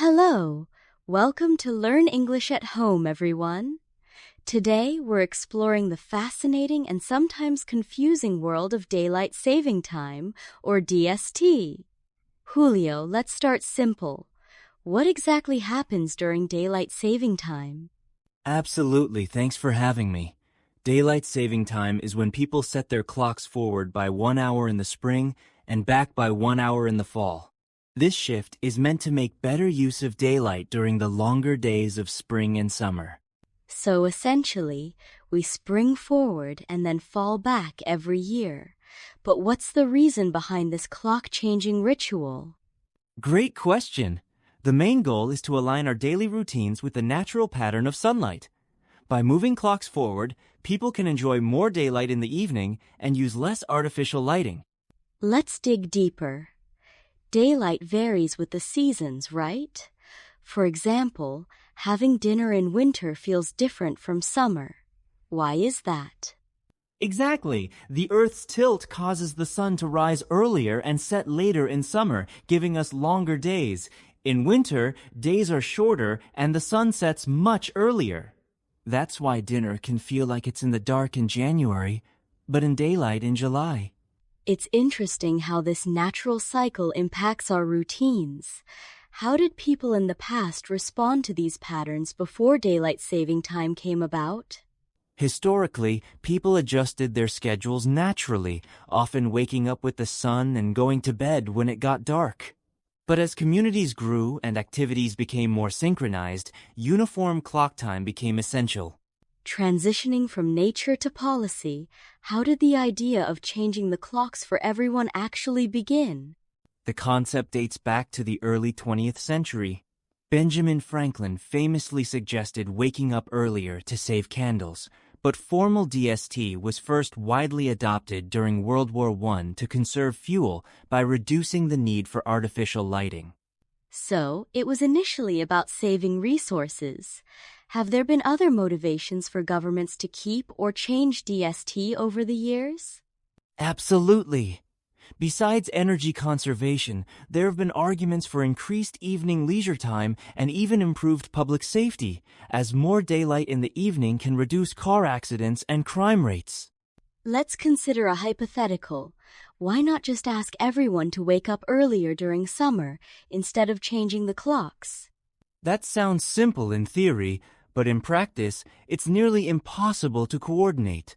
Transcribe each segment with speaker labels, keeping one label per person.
Speaker 1: Hello! Welcome to Learn English at Home, everyone. Today, we're exploring the fascinating and sometimes confusing world of daylight saving time, or DST. Julio, let's start simple. What exactly happens during daylight saving time?
Speaker 2: Absolutely, thanks for having me. Daylight saving time is when people set their clocks forward by 1 hour in the spring and back by 1 hour in the fall. This shift is meant to make better use of daylight during the longer days of spring and summer.
Speaker 1: So essentially, we spring forward and then fall back every year. But what's the reason behind this clock-changing ritual?
Speaker 2: Great question. The main goal is to align our daily routines with the natural pattern of sunlight. By moving clocks forward, people can enjoy more daylight in the evening and use less artificial lighting.
Speaker 1: Let's dig deeper. Daylight varies with the seasons, right? For example, having dinner in winter feels different from summer. Why is that?
Speaker 2: Exactly. The Earth's tilt causes the sun to rise earlier and set later in summer, giving us longer days. In winter, days are shorter and the sun sets much earlier. That's why dinner can feel like it's in the dark in January, but in daylight in July.
Speaker 1: It's interesting how this natural cycle impacts our routines. How did people in the past respond to these patterns before daylight saving time came about?
Speaker 2: Historically, people adjusted their schedules naturally, often waking up with the sun and going to bed when it got dark. But as communities grew and activities became more synchronized, uniform clock time became essential.
Speaker 1: Transitioning from nature to policy, how did the idea of changing the clocks for everyone actually begin?
Speaker 2: The concept dates back to the early 20th century. Benjamin Franklin famously suggested waking up earlier to save candles, but formal DST was first widely adopted during World War I to conserve fuel by reducing the need for artificial lighting.
Speaker 1: So, it was initially about saving resources. Have there been other motivations for governments to keep or change DST over the years?
Speaker 2: Absolutely. Besides energy conservation, there have been arguments for increased evening leisure time and even improved public safety, as more daylight in the evening can reduce car accidents and crime rates.
Speaker 1: Let's consider a hypothetical. Why not just ask everyone to wake up earlier during summer instead of changing the clocks?
Speaker 2: That sounds simple in theory, but in practice, it's nearly impossible to coordinate.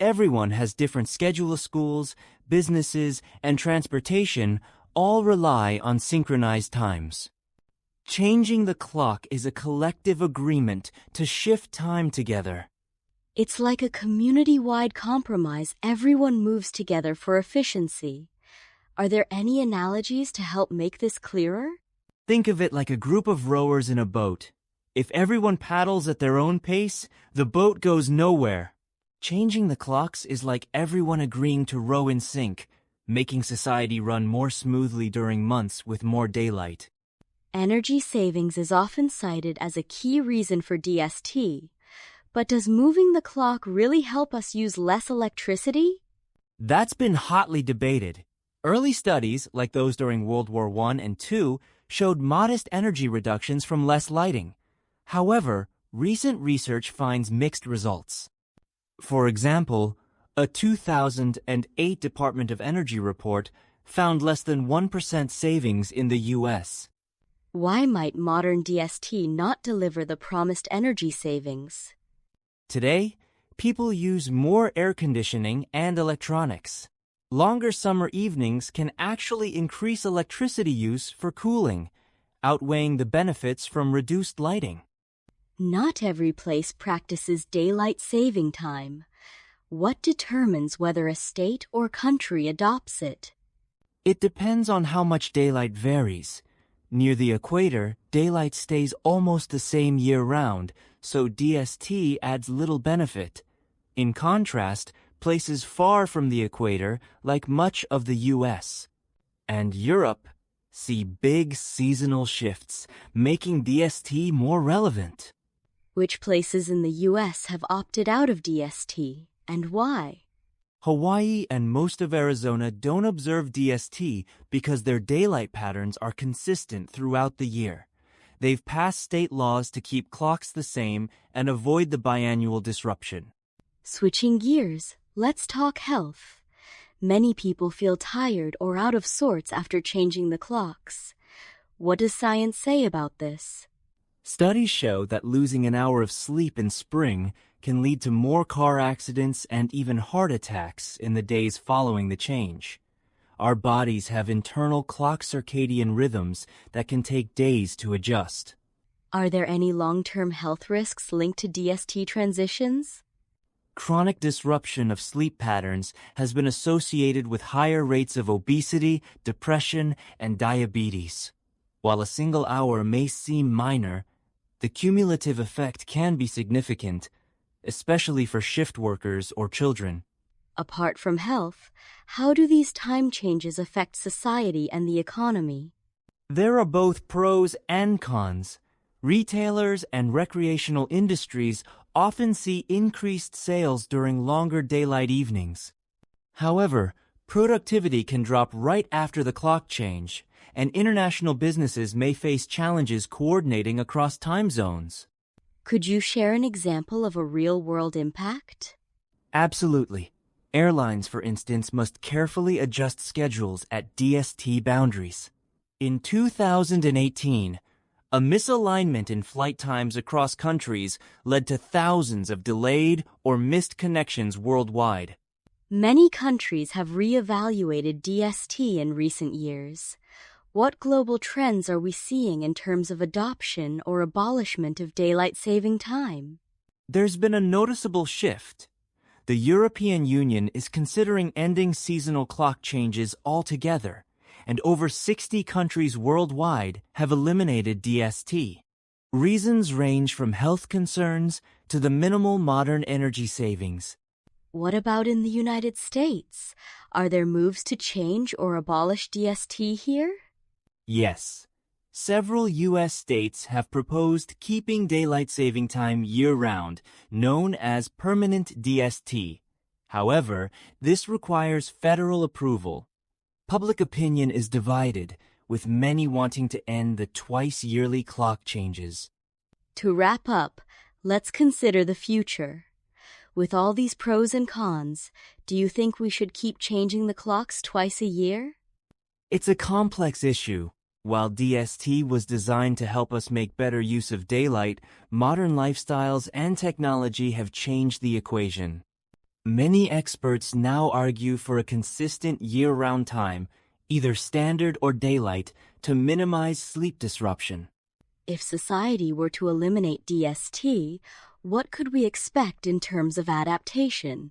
Speaker 2: Everyone has different schedule of schools, businesses, and transportation all rely on synchronized times. Changing the clock is a collective agreement to shift time together.
Speaker 1: It's like a community-wide compromise. Everyone moves together for efficiency. Are there any analogies to help make this clearer?
Speaker 2: Think of it like a group of rowers in a boat. If everyone paddles at their own pace, the boat goes nowhere. Changing the clocks is like everyone agreeing to row in sync, making society run more smoothly during months with more daylight.
Speaker 1: Energy savings is often cited as a key reason for DST. But does moving the clock really help us use less electricity?
Speaker 2: That's been hotly debated. Early studies, like those during World War I and II, showed modest energy reductions from less lighting. However, recent research finds mixed results. For example, a 2008 Department of Energy report found less than 1% savings in the U.S.
Speaker 1: Why might modern DST not deliver the promised energy savings?
Speaker 2: Today, people use more air conditioning and electronics. Longer summer evenings can actually increase electricity use for cooling, outweighing the benefits from reduced lighting.
Speaker 1: Not every place practices daylight saving time. What determines whether a state or country adopts it?
Speaker 2: It depends on how much daylight varies. Near the equator, daylight stays almost the same year-round, so DST adds little benefit. In contrast, places far from the equator, like much of the U.S. and Europe, see big seasonal shifts, making DST more relevant.
Speaker 1: Which places in the U.S. have opted out of DST, and why?
Speaker 2: Hawaii and most of Arizona don't observe DST because their daylight patterns are consistent throughout the year. They've passed state laws to keep clocks the same and avoid the biannual disruption.
Speaker 1: Switching gears, let's talk health. Many people feel tired or out of sorts after changing the clocks. What does science say about this?
Speaker 2: Studies show that losing an hour of sleep in spring can lead to more car accidents and even heart attacks in the days following the change. Our bodies have internal clock circadian rhythms that can take days to adjust.
Speaker 1: Are there any long-term health risks linked to DST transitions?
Speaker 2: Chronic disruption of sleep patterns has been associated with higher rates of obesity, depression, and diabetes. While a single hour may seem minor, the cumulative effect can be significant, especially for shift workers or children.
Speaker 1: Apart from health, how do these time changes affect society and the economy?
Speaker 2: There are both pros and cons. Retailers and recreational industries often see increased sales during longer daylight evenings. However, productivity can drop right after the clock change, and international businesses may face challenges coordinating across time zones.
Speaker 1: Could you share an example of a real-world impact?
Speaker 2: Absolutely. Airlines, for instance, must carefully adjust schedules at DST boundaries. In 2018, a misalignment in flight times across countries led to thousands of delayed or missed connections worldwide.
Speaker 1: Many countries have reevaluated DST in recent years. What global trends are we seeing in terms of adoption or abolishment of daylight saving time?
Speaker 2: There's been a noticeable shift. The European Union is considering ending seasonal clock changes altogether, and over 60 countries worldwide have eliminated DST. Reasons range from health concerns to the minimal modern energy savings.
Speaker 1: What about in the United States? Are there moves to change or abolish DST here?
Speaker 2: Yes. Several U.S. states have proposed keeping daylight saving time year-round, known as permanent DST. However, this requires federal approval. Public opinion is divided, with many wanting to end the twice-yearly clock changes.
Speaker 1: To wrap up, let's consider the future. With all these pros and cons, do you think we should keep changing the clocks twice a year?
Speaker 2: It's a complex issue. While DST was designed to help us make better use of daylight, modern lifestyles and technology have changed the equation. Many experts now argue for a consistent year-round time, either standard or daylight, to minimize sleep disruption.
Speaker 1: If society were to eliminate DST, what could we expect in terms of adaptation?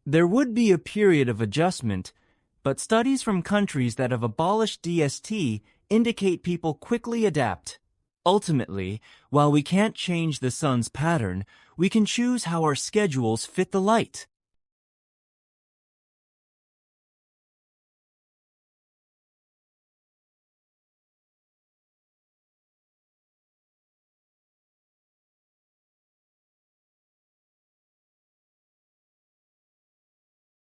Speaker 2: There would be a period of adjustment, but studies from countries that have abolished DST indicate people quickly adapt. Ultimately, while we can't change the sun's pattern, we can choose how our schedules fit the light.